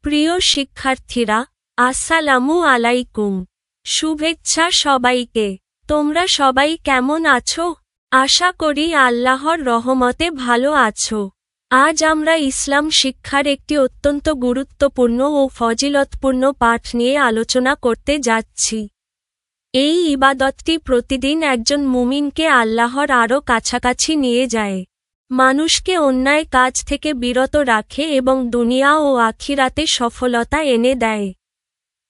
প্রিয় শিক্ষার্থীরা, আসসালামু আলাইকুম। শুভেচ্ছা সবাইকে। তোমরা সবাই কেমন আছো? আশা করি আল্লাহর রহমতে ভালো আছো। আজ আমরা ইসলাম শিক্ষার একটি অত্যন্ত গুরুত্বপূর্ণ ও ফজিলতপূর্ণ পাঠ নিয়ে আলোচনা করতে যাচ্ছি। এই ইবাদতটি প্রতিদিন একজন মুমিনকে আল্লাহর আরও কাছাকাছি নিয়ে যায়, মানুষকে অন্যায় কাজ থেকে বিরত রাখে এবং দুনিয়া ও আখিরাতে সফলতা এনে দেয়।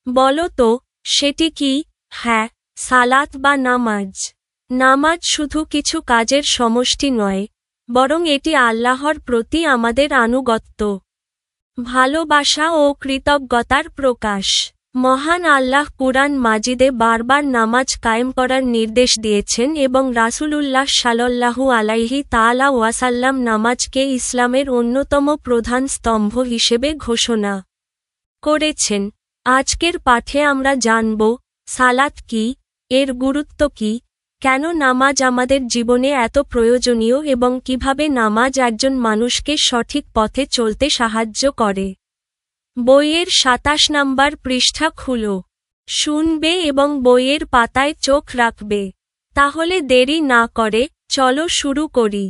বলো তো, সেটি কি? হ্যাঁ, সালাত বা নামাজ। নামাজ শুধু কিছু কাজের সমষ্টি নয়, বরং এটি আল্লাহর প্রতি আমাদের আনুগত্য, ভালোবাসা ও কৃতজ্ঞতার প্রকাশ। মহান আল্লাহ কুরআন মাজিদে বারবার নামাজ কায়েম করার নির্দেশ দিয়েছেন এবং রাসূলুল্লাহ সাল্লাল্লাহু আলাইহি তাআলা ওয়াসাল্লাম নামাজকে ইসলামের অন্যতম প্রধান স্তম্ভ হিসেবে ঘোষণা করেছেন। আজকের পাঠে আমরা জানব, সালাত কি, এর গুরুত্ব কি, কেন নামাজ আমাদের জীবনে এত প্রয়োজনীয় এবং কিভাবে নামাজ একজন মানুষকে সঠিক পথে চলতে সাহায্য করে। বইয়ের ২৭ নম্বর পৃষ্ঠা খুলো, শুনবে এবং বইয়ের পাতায় চোখ রাখবে। তাহলে দেরি না করে চলো শুরু করি।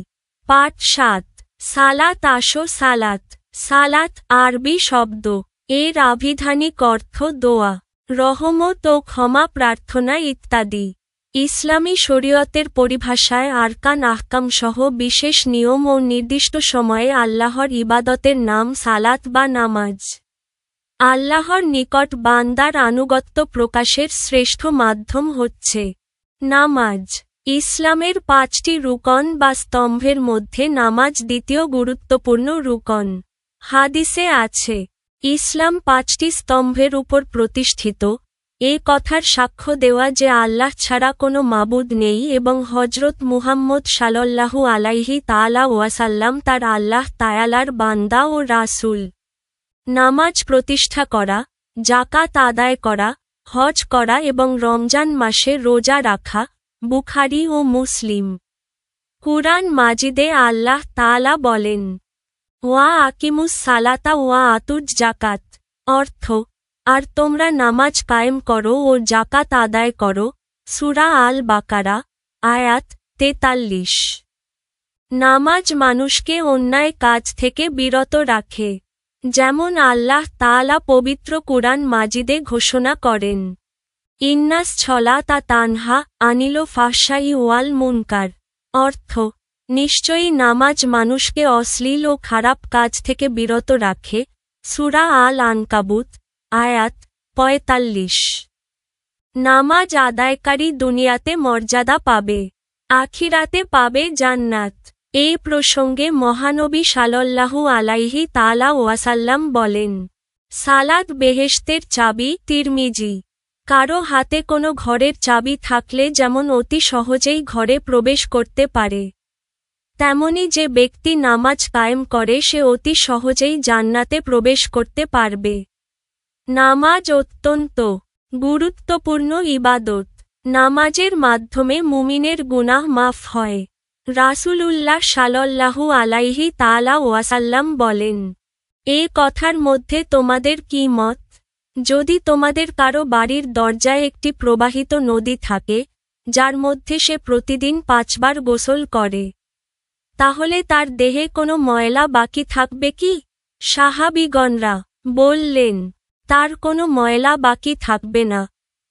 পাঠ ৭। সালাত। আসো সালাত। সালাত আরবি শব্দ। এর আভিধানিক অর্থ দোয়া, রহমত ও ক্ষমা প্রার্থনা ইত্যাদি। ইসলামী শরীয়তের পরিভাষায় আরকান আহকাম সহ বিশেষ নিয়ম ও নির্দিষ্ট সময়ে আল্লাহর ইবাদতের নাম সালাত বা নামাজ। আল্লাহর নিকট বান্দার আনুগত্য প্রকাশের শ্রেষ্ঠ মাধ্যম হচ্ছে নামাজ। ইসলামের ৫টি রুকন বা স্তম্ভের মধ্যে নামাজ দ্বিতীয় গুরুত্বপূর্ণ রুকন। হাদিসে আছে, ইসলাম ৫টি স্তম্ভের উপর প্রতিষ্ঠিত, এ কথার সাক্ষ্য দেওয়া যে আল্লাহ ছাড়া কোনো মাবুদ নেই এবং হযরত মুহাম্মদ সাল্লাল্লাহু আলাইহি তাআলা ওয়াসাল্লাম তার আল্লাহ তাআলার বান্দা ও রাসূল। নামাজ প্রতিষ্ঠা করা, যাকাত আদায় করা, হজ করা এবং রমজান মাসে রোজা রাখা। বুখারী ও মুসলিম। কুরআন মাজিদে আল্লাহ তাআলা বলেন, ওয়া আকিমুস সালাতা ওয়া আতুজ জাকাত, অর্থ, আর তোমরা নামাজ কায়েম করো ও জাকাত আদায় করো। সূরা আল বাকারা, আয়াত ৪৩। নামাজ মানুষকে অন্যায় কাজ থেকে বিরত রাখে, যেমন আল্লাহ তাআলা পবিত্র কুরআন মাজিদে ঘোষণা করেন, ইন্নাস ছলাতা তানহা আনিল ফাহশাই ওয়াল মুনকার, অর্থ, নিশ্চয়ই নামাজ মানুষকে অশ্লীল ও খারাপ কাজ থেকে বিরত রাখে। সূরা আল আনকাবুত, আয়াত ৪৫। নামাজ আদায়কারী দুনিয়াতে মর্যাদা পাবে, আখিরাতে পাবে জান্নাত। এই প্রসঙ্গে মহানবী সাল্লাল্লাহু আলাইহি তাআলা ওয়াসাল্লাম বলেন, সালাত বেহেশতের চাবি। তিরমিজি। কারো হাতে কোনো ঘরের চাবি থাকলে যেমন অতি সহজেই ঘরে প্রবেশ করতে পারে, তেমনি যে ব্যক্তি নামাজ কায়েম করে সে অতি সহজেই জান্নাতে প্রবেশ করতে পারবে। নামাজ অত্যন্ত গুরুত্বপূর্ণ ইবাদত। নামাজের মাধ্যমে মুমিনের গুনাহ মাফ হয়। রাসূলুল্লাহ সাল্লাল্লাহু আলাইহি তাআলা ওয়াসাল্লাম বলেন, এ কথার মধ্যে তোমাদের কি মত? যদি তোমাদের কারো বাড়ির দরজায় একটি প্রবাহিত নদী থাকে, যার মধ্যে সে প্রতিদিন ৫ বার গোসল করে, তাহলে তার দেহে কোনো ময়লা বাকি থাকবে কি? সাহাবীগণরা বললেন, তার কোনো ময়লা বাকি থাকবে না।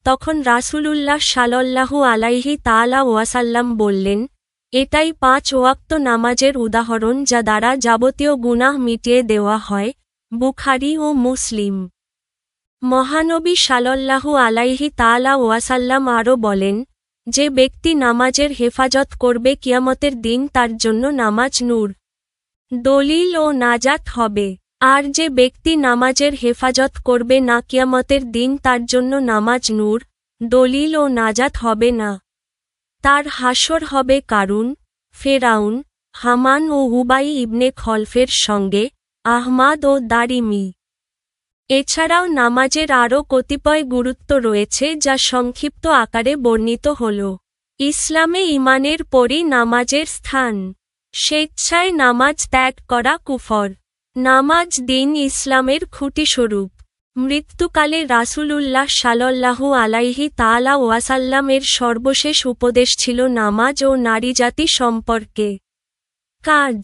তখন রাসূলুল্লাহ সাল্লাল্লাহু আলাইহি তাআলা ওয়াসাল্লাম বললেন, এটাই ৫ ওয়াক্ত নামাজের উদাহরণ যা দ্বারা যাবতীয় গুনাহ মিটিয়ে দেওয়া হয়। বুখারী ও মুসলিম। মহানবী সাল্লাল্লাহু আলাইহি তাআলা ওয়াসাল্লাম আরও বলেন, যে ব্যক্তি নামাজের হেফাজত করবে কিয়ামতের দিন তার জন্য নামাজ নূর, দলিল ও নাজাত হবে। আর যে ব্যক্তি নামাজের হেফাজত করবে না কিয়ামতের দিন তার জন্য নামাজ নূর, দলিল ও নাজাত হবে না। তার হাসর হবে কারুন, ফেরাউন, হামান ও উবাই ইবনে খলফের সঙ্গে। আহমাদ ও দারিমি। এছাড়াও নামাজের আরও কতিপয় গুরুত্ব রয়েছে যা সংক্ষিপ্ত আকারে বর্ণিত হল। ইসলামে ঈমানের পরই নামাজের স্থান। স্বেচ্ছায় নামাজ ত্যাগ করা কুফর। নামাজ দিন ইসলামের খুঁটিস্বরূপ। মৃত্যুকালে রাসূলুল্লাহ সাল্লাল্লাহু আলাইহি তাআলা ওয়াসাল্লামের সর্বশেষ উপদেশ ছিল নামাজ ও নারীজাতি সম্পর্কে। কাজ।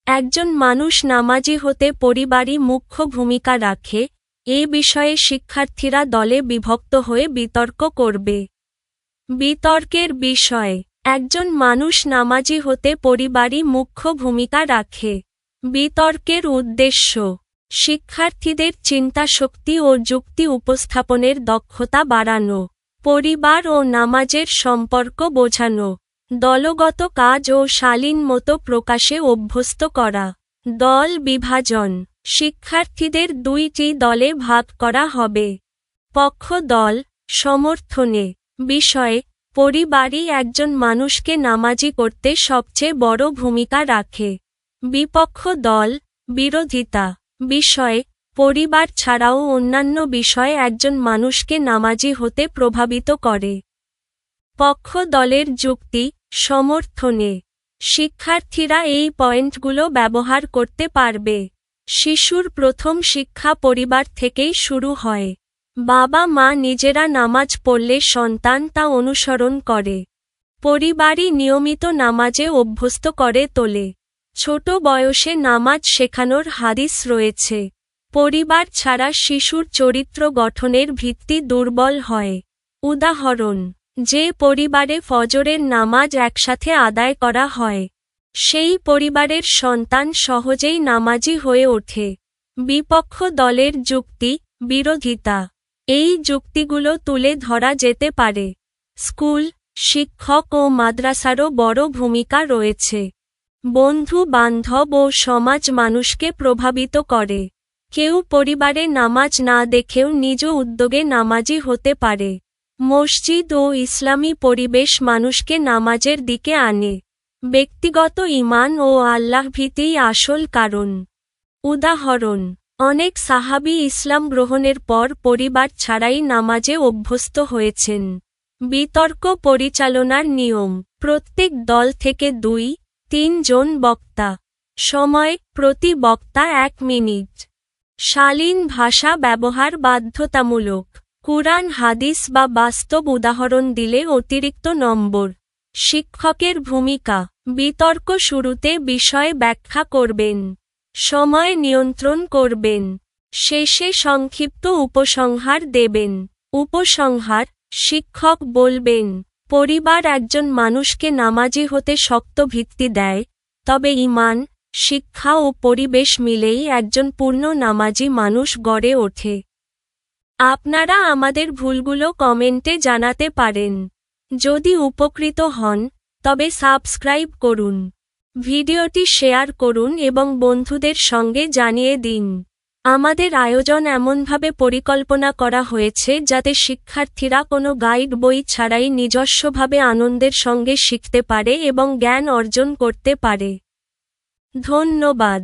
একজন মানুষ নামাজি হতে পরিবারই মুখ্য ভূমিকা রাখে, এ বিষয়ে শিক্ষার্থীরা দলে বিভক্ত হয়ে বিতর্ক করবে। বিতর্কের বিষয়। একজন মানুষ নামাজি হতে পরিবারই মুখ্য ভূমিকা রাখে। বিতর্কের উদ্দেশ্য। শিক্ষার্থীদের চিন্তাশক্তি ও যুক্তি উপস্থাপনের দক্ষতা বাড়ানো। পরিবার ও নামাজের সম্পর্ক বোঝানো। দলগত কাজ ও শালীন মতো প্রকাশে অভ্যস্ত করা। দল বিভাজন। শিক্ষার্থীদের দুইটি দলে ভাগ করা হবে। পক্ষ দল। সমর্থনে। বিষয়। পরিবারই একজন মানুষকে নামাজি করতে সবচেয়ে বড় ভূমিকা রাখে। বিপক্ষ দল। বিরোধিতা। বিষয়। পরিবার ছাড়াও অন্যান্য বিষয় একজন মানুষকে নামাজি হতে প্রভাবিত করে। পক্ষ দলের যুক্তি। সমর্থনে। শিক্ষার্থীরা এই পয়েন্টগুলো ব্যবহার করতে পারবে। শিশুর প্রথম শিক্ষা পরিবার থেকেই শুরু হয়। বাবা মা নিজেরা নামাজ পড়লে সন্তান তা অনুসরণ করে। পরিবারই নিয়মিত নামাজে অভ্যস্ত করে তোলে। ছোট বয়সে নামাজ শেখানোর হাদিস রয়েছে। পরিবার ছাড়া শিশুর চরিত্র গঠনের ভিত্তি দুর্বল হয়। উদাহরণ। যে পরিবারে ফজরের নামাজ একসাথে আদায় করা হয়, সেই পরিবারের সন্তান সহজেই নামাজি হয়ে ওঠে। বিপক্ষ দলের যুক্তি। বিরোধিতা। এই যুক্তিগুলো তুলে ধরা যেতে পারে। স্কুল, শিক্ষক ও মাদ্রাসারও বড় ভূমিকা রয়েছে। বন্ধু বান্ধব ও সমাজ মানুষকে প্রভাবিত করে। কেউ পরিবারে নামাজ না দেখেও নিজ উদ্যোগে নামাজি হতে পারে। মসজিদ ও ইসলামী পরিবেশ মানুষকে নামাজের দিকে আনে। ব্যক্তিগত ঈমান ও আল্লাহভীতিই আসল কারণ। উদাহরণ। অনেক সাহাবী ইসলাম গ্রহণের পর পরিবার ছাড়াই নামাজে অভ্যস্ত হয়েছেন। বিতর্ক পরিচালনার নিয়ম। প্রত্যেক দল থেকে 2-3 জন বক্তা। সময়। প্রতি বক্তা 1 মিনিট। শালীন ভাষা ব্যবহার বাধ্যতামূলক। কুরআন হাদিস বা বাস্তব উদাহরণ দিলে অতিরিক্ত নম্বর। শিক্ষকের ভূমিকা। বিতর্ক শুরুতে বিষয় ব্যাখ্যা করবেন। সময় নিয়ন্ত্রণ করবেন। শেষে সংক্ষিপ্ত উপসংহার দেবেন। উপসংহার। শিক্ষক বলবেন, পরিবার একজন মানুষকে নামাজি হতে শক্ত ভিত্তি দেয়, তবে ঈমান, শিক্ষা ও পরিবেশ মিলেই একজন পূর্ণ নামাজি মানুষ গড়ে ওঠে। আপনারা আমাদের ভুলগুলো কমেন্টে জানাতে পারেন। যদি উপকৃত হন, তবে সাবস্ক্রাইব করুন। ভিডিওটি শেয়ার করুন এবং বন্ধুদের সঙ্গে জানিয়ে দিন। আমাদের আয়োজন এমনভাবে পরিকল্পনা করা হয়েছে যাতে শিক্ষার্থীরা কোনো গাইড বই ছাড়াই নিজস্বভাবে আনন্দের সঙ্গে শিখতে পারে এবং জ্ঞান অর্জন করতে পারে। ধন্যবাদ।